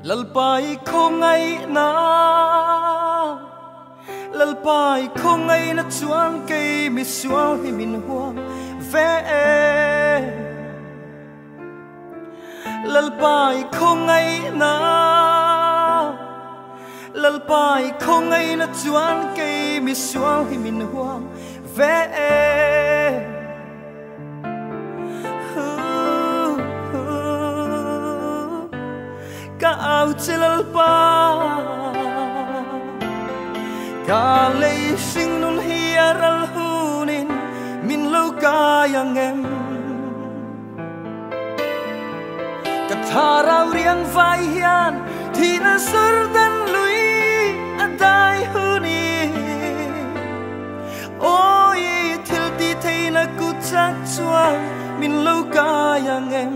lalpai không ngay na lalpai không ngay na chuan cây mi xuang hi min huang ve lalpai không ngay na lalpai không ngay na chuan cây mi xuang hi min huang ve ka au chilalpa ka lei sing nun hiaral hunin min lo kayang em ka tharau riang vai hian thì na sur dan lui adai huni oi thil ti thei na ku chak chuan min lo kayang em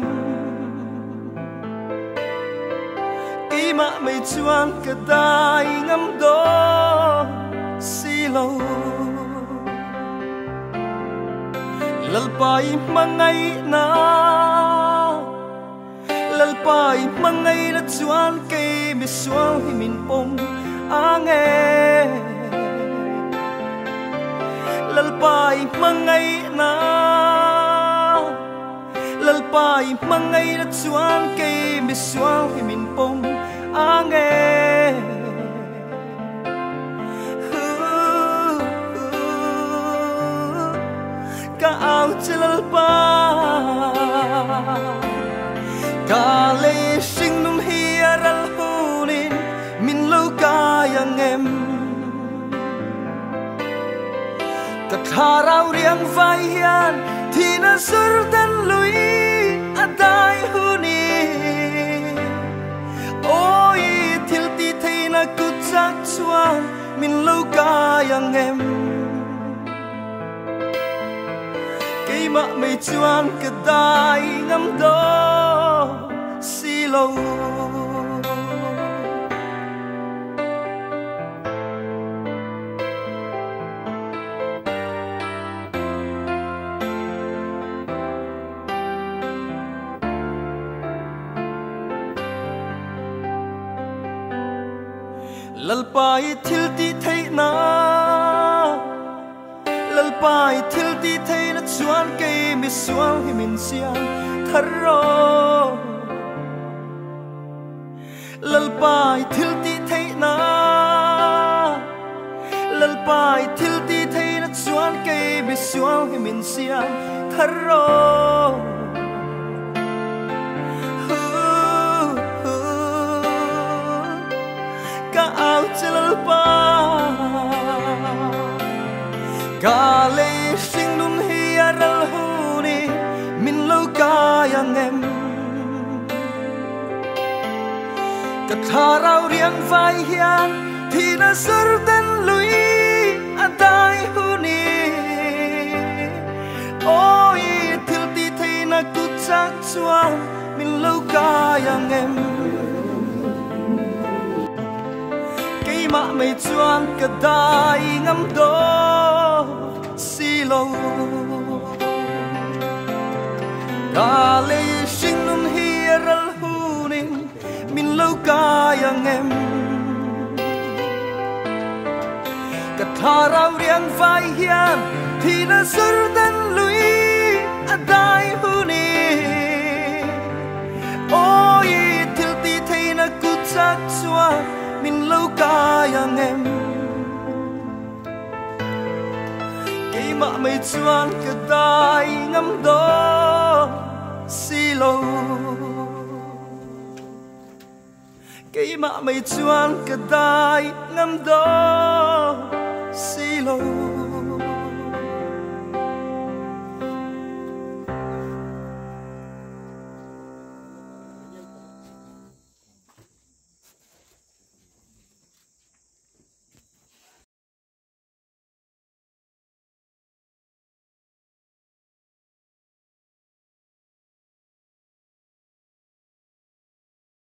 mà mày chuan cả tai ngắm đó xì lâu lalpai mangai na lalpai mangai na chuan cây mi xuang hi min pom ange lalpai mangai na lalpai mangai na chuan cây mi xuang hi min pom ange ka au chilalpa ka le sing num hiaral hunin min lo kayang em ka tharau riang vai hian thì na sur dan lui adai huni ôi thil ti thei na ku chak chuan min lo kayang em cây mà mày chuan cả tai ngắm đó xì lâu lalpai thil ti thei na lalpai thil ti thei na chuan cây mi xuang hi min siam tharo lalpai thil ti thei na lalpai thil ti thei na chuan cây mi xuang hi min siam tharo au chilalpa ka le sing nun hiaral huni min lo kayang em ka tharau riang vai hian thì na sur dan lui adai huni oi thil ti thei na ku chak chuan min lo kayang em mà mày chuan cả tai ngắm đó xì lâu ka le sing nun hiaral hunin min lo kayang em ka tharau riang vai hian thì na sur dan lui adai huni oi thil ti thei na ku chak chuan min lo kayang em cây mà mày chuan cả tai ngắm đó xì lâu cây mà mày chuan cả tai ngắm đó xì lâu